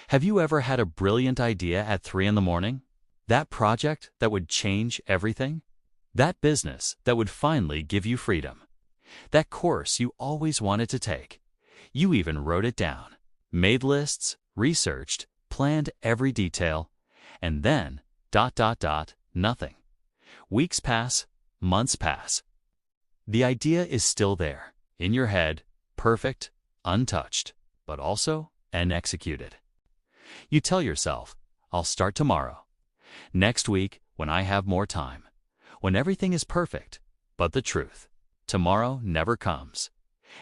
Have you ever had a brilliant idea at 3 in the morning? That project that would change everything? That business that would finally give you freedom? That course you always wanted to take? You even wrote it down, made lists, researched, planned every detail, and then, nothing. Weeks pass, months pass. The idea is still there, in your head, perfect, untouched, but also unexecuted. You tell yourself, I'll start tomorrow, next week when I have more time, when everything is perfect. But the truth, tomorrow never comes.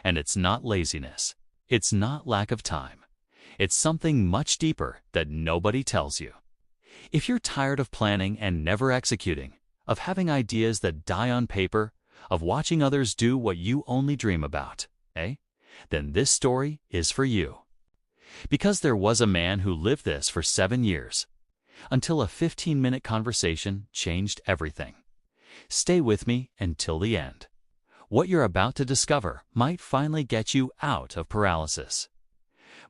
And it's not laziness. It's not lack of time. It's something much deeper that nobody tells you. If you're tired of planning and never executing, of having ideas that die on paper, of watching others do what you only dream about, then this story is for you. Because there was a man who lived this for 7 years, until a 15-minute conversation changed everything. Stay with me until the end. What you're about to discover might finally get you out of paralysis.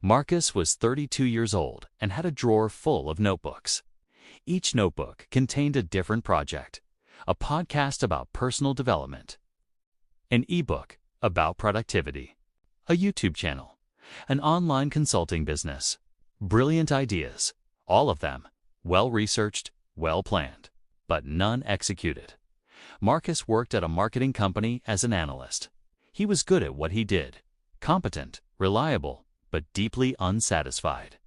Marcus was 32 years old and had a drawer full of notebooks. Each notebook contained a different project: a podcast about personal development, an ebook about productivity, a YouTube channel, an online consulting business. Brilliant ideas, all of them well-researched, well-planned, but none executed. Marcus worked at a marketing company as an analyst. He was good at what he did, competent, reliable, but deeply unsatisfied.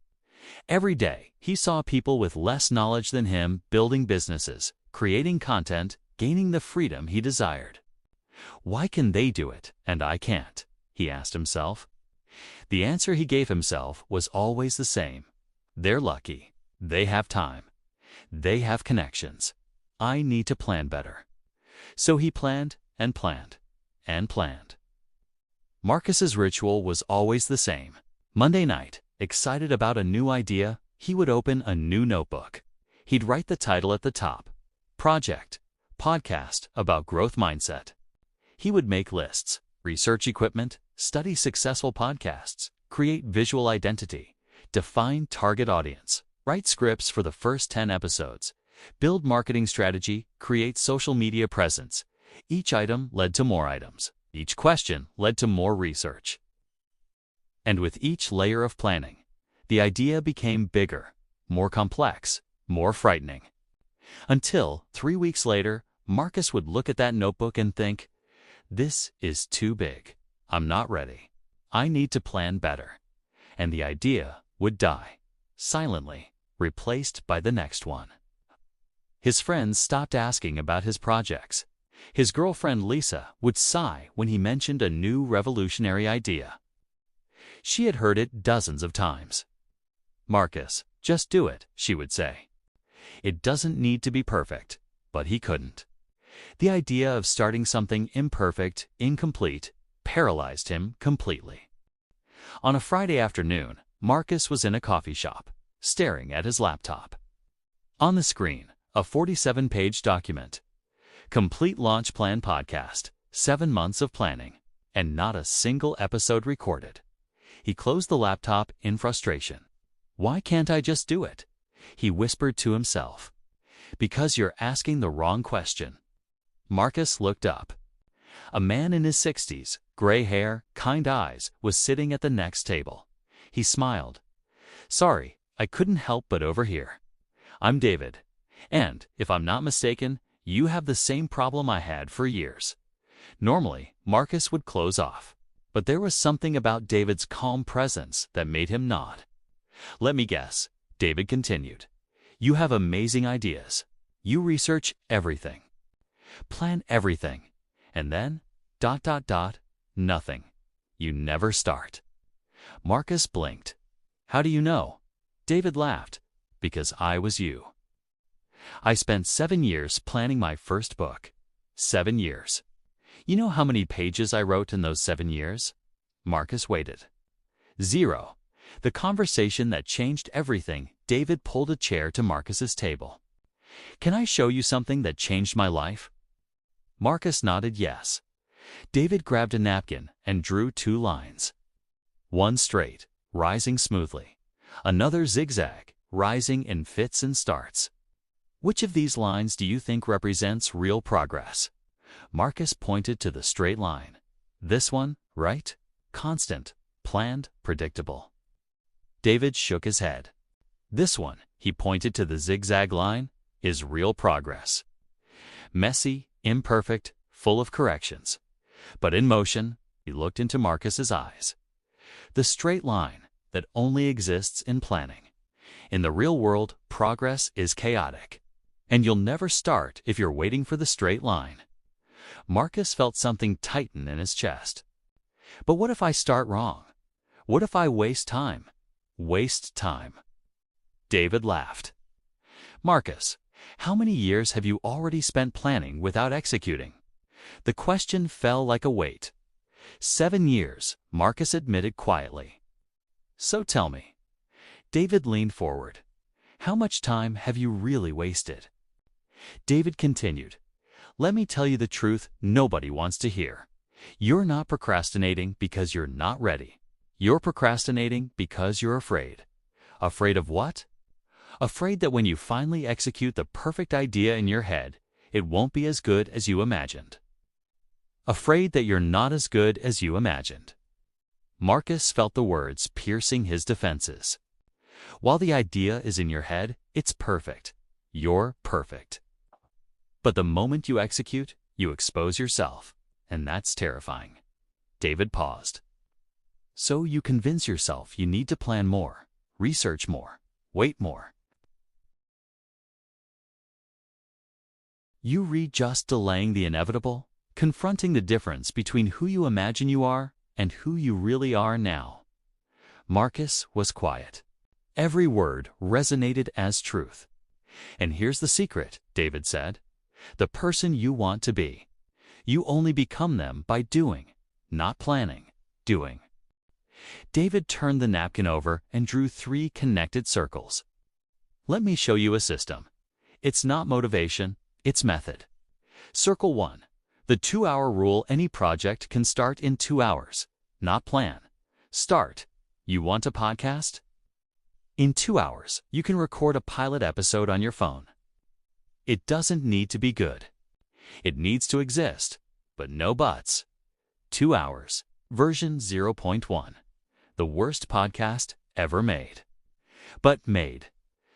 Every day, he saw people with less knowledge than him building businesses, creating content, gaining the freedom he desired. Why can they do it and I can't? He asked himself. The answer he gave himself was always the same. They're lucky. They have time. They have connections. I need to plan better. So he planned and planned and planned. Marcus's ritual was always the same. Monday night, excited about a new idea, he would open a new notebook. He'd write the title at the top: Project, Podcast about Growth Mindset. He would make lists, research equipment, study successful podcasts, create visual identity, define target audience, write scripts for the first 10 episodes, build marketing strategy, create social media presence. Each item led to more items. Each question led to more research. And with each layer of planning, the idea became bigger, more complex, more frightening. Until 3 weeks later, Marcus would look at that notebook and think, this is too big. I'm not ready. I need to plan better. And the idea would die, silently, replaced by the next one. His friends stopped asking about his projects. His girlfriend Lisa would sigh when he mentioned a new revolutionary idea. She had heard it dozens of times. Marcus, just do it, she would say. It doesn't need to be perfect, but he couldn't. The idea of starting something imperfect, incomplete, paralyzed him completely. On a Friday afternoon, Marcus was in a coffee shop, staring at his laptop. On the screen, a 47-page document. Complete Launch Plan Podcast, 7 months of planning, and not a single episode recorded. He closed the laptop in frustration. Why can't I just do it? He whispered to himself. Because you're asking the wrong question. Marcus looked up. A man in his 60s, gray hair, kind eyes, was sitting at the next table. He smiled. Sorry, I couldn't help but overhear. I'm David. And, if I'm not mistaken, you have the same problem I had for years. Normally, Marcus would close off. But there was something about David's calm presence that made him nod. Let me guess, David continued. You have amazing ideas. You research everything. Plan everything. And then, nothing. You never start. Marcus blinked. How do you know? David laughed. Because I was you. I spent 7 years planning my first book. 7 years. You know how many pages I wrote in those 7 years? Marcus waited. 0. The conversation that changed everything. David pulled a chair to Marcus's table. Can I show you something that changed my life? Marcus nodded yes. David grabbed a napkin and drew 2 lines. One straight, rising smoothly. Another zigzag, rising in fits and starts. Which of these lines do you think represents real progress? Marcus pointed to the straight line. This one, right? Constant, planned, predictable. David shook his head. This one, he pointed to the zigzag line, is real progress. Messy, imperfect, full of corrections. But in motion, he looked into Marcus's eyes. The straight line that only exists in planning. In the real world, progress is chaotic. And you'll never start if you're waiting for the straight line. Marcus felt something tighten in his chest. But what if I start wrong? What if I waste time? Waste time. David laughed. Marcus, how many years have you already spent planning without executing? The question fell like a weight. 7 years, Marcus admitted quietly. So tell me. David leaned forward. How much time have you really wasted? David continued. Let me tell you the truth nobody wants to hear. You're not procrastinating because you're not ready. You're procrastinating because you're afraid. Afraid of what? Afraid that when you finally execute the perfect idea in your head, it won't be as good as you imagined. Afraid that you're not as good as you imagined. Marcus felt the words piercing his defenses. While the idea is in your head, it's perfect. You're perfect. But the moment you execute, you expose yourself, and that's terrifying. David paused. So you convince yourself you need to plan more, research more, wait more. You read just delaying the inevitable, confronting the difference between who you imagine you are and who you really are now. Marcus was quiet. Every word resonated as truth. And here's the secret, David said. The person you want to be. You only become them by doing, not planning, doing. David turned the napkin over and drew 3 connected circles. Let me show you a system. It's not motivation, it's method. Circle 1. The 2-hour rule. Any project can start in 2 hours, not plan. Start. You want a podcast? In 2 hours, you can record a pilot episode on your phone. It doesn't need to be good. It needs to exist, but no buts. 2 hours, version 0.1. The worst podcast ever made. But made.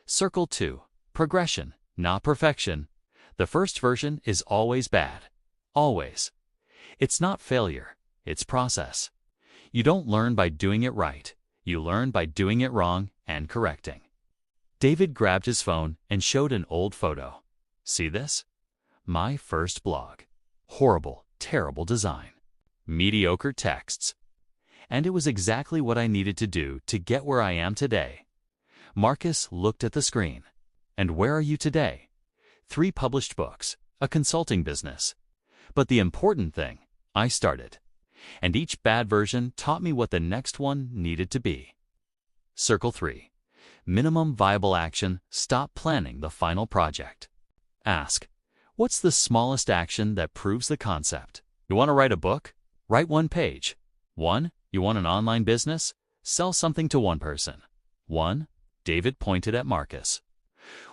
Circle 2. Progression, not perfection. The first version is always bad. Always. It's not failure, it's process. You don't learn by doing it right. You learn by doing it wrong and correcting. David grabbed his phone and showed an old photo. See this? My first blog. Horrible, terrible design. Mediocre texts. And it was exactly what I needed to do to get where I am today. Marcus looked at the screen. And where are you today? 3 published books, a consulting business. But the important thing, I started. And each bad version taught me what the next one needed to be. Circle 3. Minimum viable action. Stop planning the final project. Ask, what's the smallest action that proves the concept? You want to write a book? Write 1 page. 1. You want an online business? Sell something to 1 person. 1. David pointed at Marcus.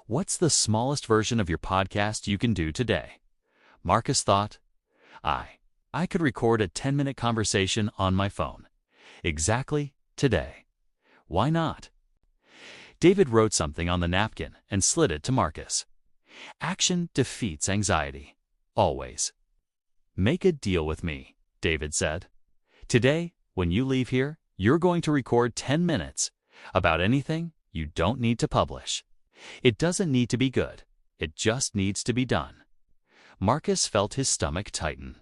What's the smallest version of your podcast you can do today? Marcus thought, I could record a 10-minute conversation on my phone. Exactly today. Why not? David wrote something on the napkin and slid it to Marcus. Action defeats anxiety. Always. Make a deal with me, David said. Today, when you leave here, you're going to record 10 minutes about anything you don't need to publish. It doesn't need to be good. It just needs to be done. Marcus felt his stomach tighten.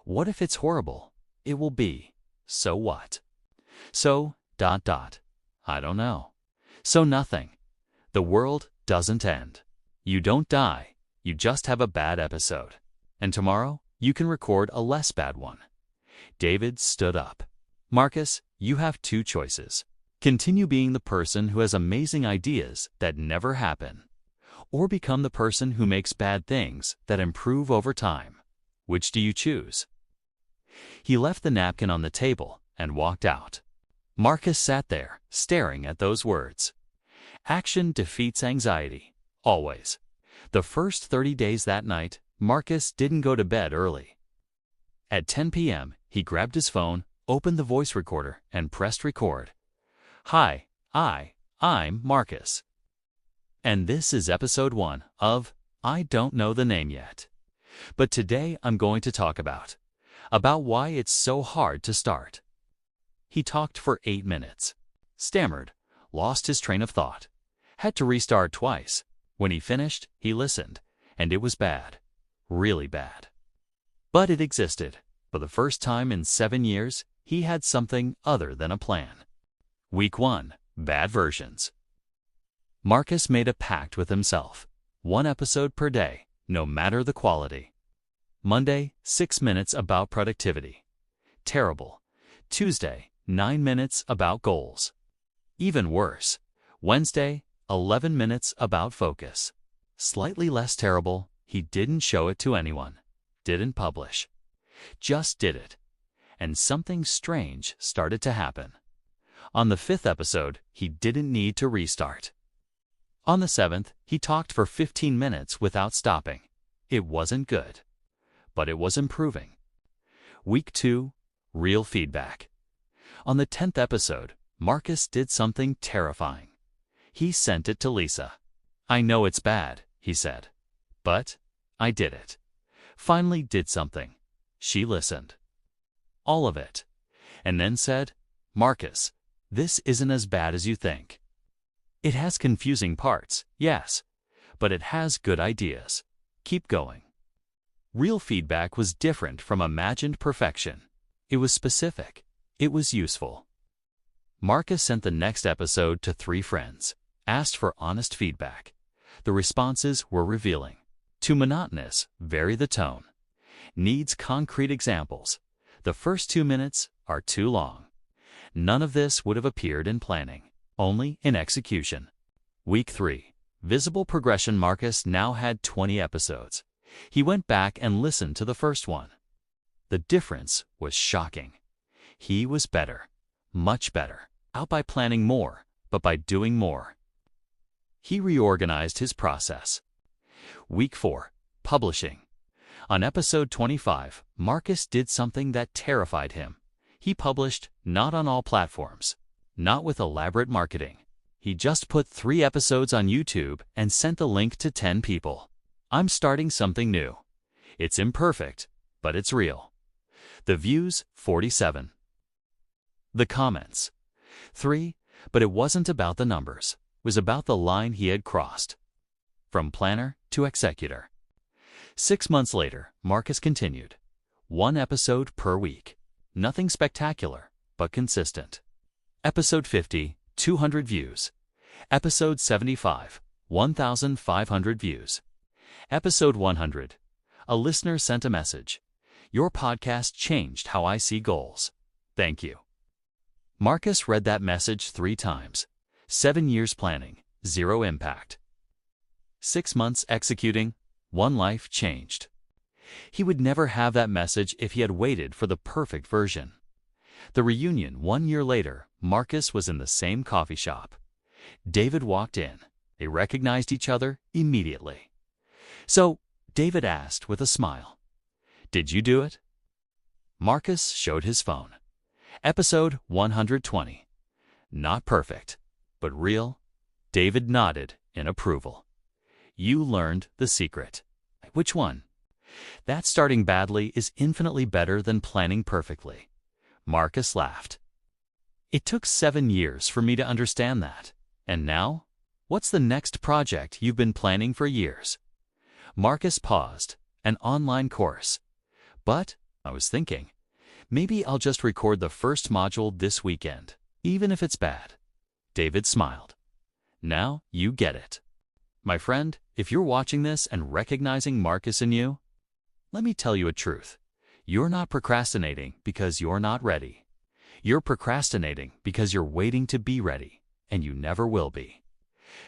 What if it's horrible? It will be. So what? So, ... I don't know. So nothing. The world doesn't end. You don't die. You just have a bad episode. And tomorrow, you can record a less bad one. David stood up. Marcus, you have 2 choices. Continue being the person who has amazing ideas that never happen, or become the person who makes bad things that improve over time. Which do you choose? He left the napkin on the table and walked out. Marcus sat there, staring at those words. Action defeats anxiety. Always. The first 30 days that night, Marcus didn't go to bed early. At 10 p.m., he grabbed his phone, opened the voice recorder, and pressed record. Hi, I'm Marcus. And this is episode 1 of I Don't Know the Name Yet. But today I'm going to talk about why it's so hard to start. He talked for 8 minutes, stammered, lost his train of thought, had to restart twice. When he finished, he listened, and it was bad, really bad. But it existed. For the first time in 7 years, he had something other than a plan. Week 1, bad versions. Marcus made a pact with himself. 1 episode per day, no matter the quality. Monday, 6 minutes about productivity. Terrible. Tuesday, 9 minutes about goals. Even worse. Wednesday, 11 minutes about focus. Slightly less terrible, he didn't show it to anyone. Didn't publish. Just did it. And something strange started to happen. On the 5th episode, he didn't need to restart. On the 7th, he talked for 15 minutes without stopping. It wasn't good, but it was improving. Week 2, real feedback. On the 10th episode, Marcus did something terrifying. He sent it to Lisa. I know it's bad, he said, but I did it. Finally did something. She listened. All of it. And then said, Marcus, this isn't as bad as you think. It has confusing parts, yes, but it has good ideas. Keep going. Real feedback was different from imagined perfection. It was specific. It was useful. Marcus sent the next episode to 3 friends, asked for honest feedback. The responses were revealing. Too monotonous, vary the tone. Needs concrete examples. The first 2 minutes are too long. None of this would have appeared in planning, only in execution. Week 3, visible progression. Marcus now had 20 episodes. He went back and listened to the first one. The difference was shocking. He was better, much better, out by planning more, but by doing more. He reorganized his process. Week 4, publishing. On episode 25, Marcus did something that terrified him. He published not on all platforms, not with elaborate marketing. He just put 3 episodes on YouTube and sent the link to 10 people. I'm starting something new. It's imperfect, but it's real. The views, 47. The comments, 3, but it wasn't about the numbers. It was about the line he had crossed. From planner to executor. 6 months later, Marcus continued. 1 episode per week. Nothing spectacular, but consistent. Episode 50, 200 views. Episode 75, 1,500 views. Episode 100. A listener sent a message. Your podcast changed how I see goals. Thank you. Marcus read that message 3 times. 7 years planning, 0 impact. 6 months executing, 1 life changed. He would never have that message if he had waited for the perfect version. The reunion 1 year later, Marcus was in the same coffee shop. David walked in. They recognized each other immediately. So, David asked with a smile, "Did you do it?" Marcus showed his phone. Episode 120. Not perfect, but real. David nodded in approval. You learned the secret. Which one? That starting badly is infinitely better than planning perfectly. Marcus laughed. It took 7 years for me to understand that. And now? What's the next project you've been planning for years? Marcus paused. An online course. But, I was thinking, maybe I'll just record the first module this weekend, even if it's bad. David smiled. Now you get it. My friend, if you're watching this and recognizing Marcus in you, let me tell you a truth. You're not procrastinating because you're not ready. You're procrastinating because you're waiting to be ready, and you never will be.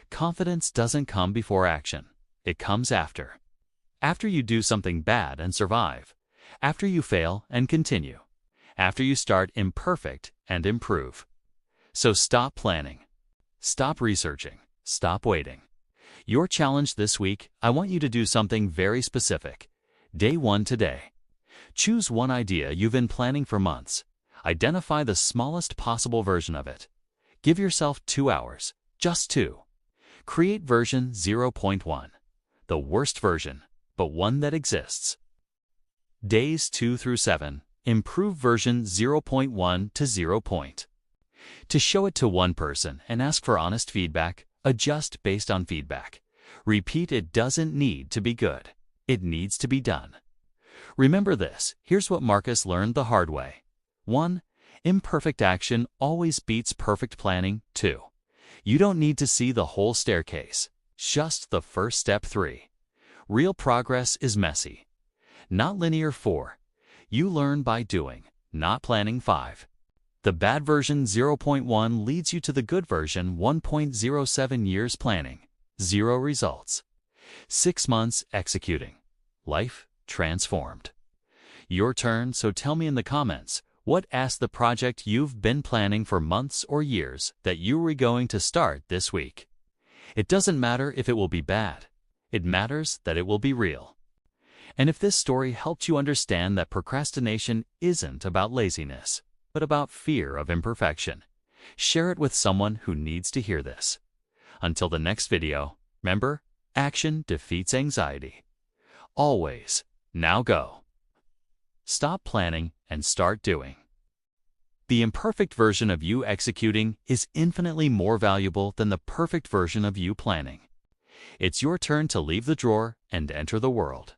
Confidence doesn't come before action. It comes after. After you do something bad and survive. After you fail and continue. After you start imperfect and improve. So stop planning. Stop researching. Stop waiting. Your challenge this week, I want you to do something very specific. Day 1 today. Choose one idea you've been planning for months. Identify the smallest possible version of it. Give yourself 2 hours, just 2. Create version 0.1, the worst version, but one that exists. Days 2 through 7, improve version 0.1 to 0. To show it to one person and ask for honest feedback, adjust based on feedback. Repeat, it doesn't need to be good. It needs to be done. Remember this, here's what Marcus learned the hard way. 1. Imperfect action always beats perfect planning. 2. You don't need to see the whole staircase, just the first step. 3. Real progress is messy, not linear. 4. You learn by doing, not planning. 5. The bad version 0.1 leads you to the good version 1.07 years planning, 0 results. 6 months executing. Life transformed. Your turn, so tell me in the comments, what asked the project you've been planning for months or years that you were going to start this week? It doesn't matter if it will be bad. It matters that it will be real. And if this story helped you understand that procrastination isn't about laziness, but about fear of imperfection, share it with someone who needs to hear this. Until the next video, remember, action defeats anxiety. Always. Now go. Stop planning and start doing. The imperfect version of you executing is infinitely more valuable than the perfect version of you planning. It's your turn to leave the drawer and enter the world.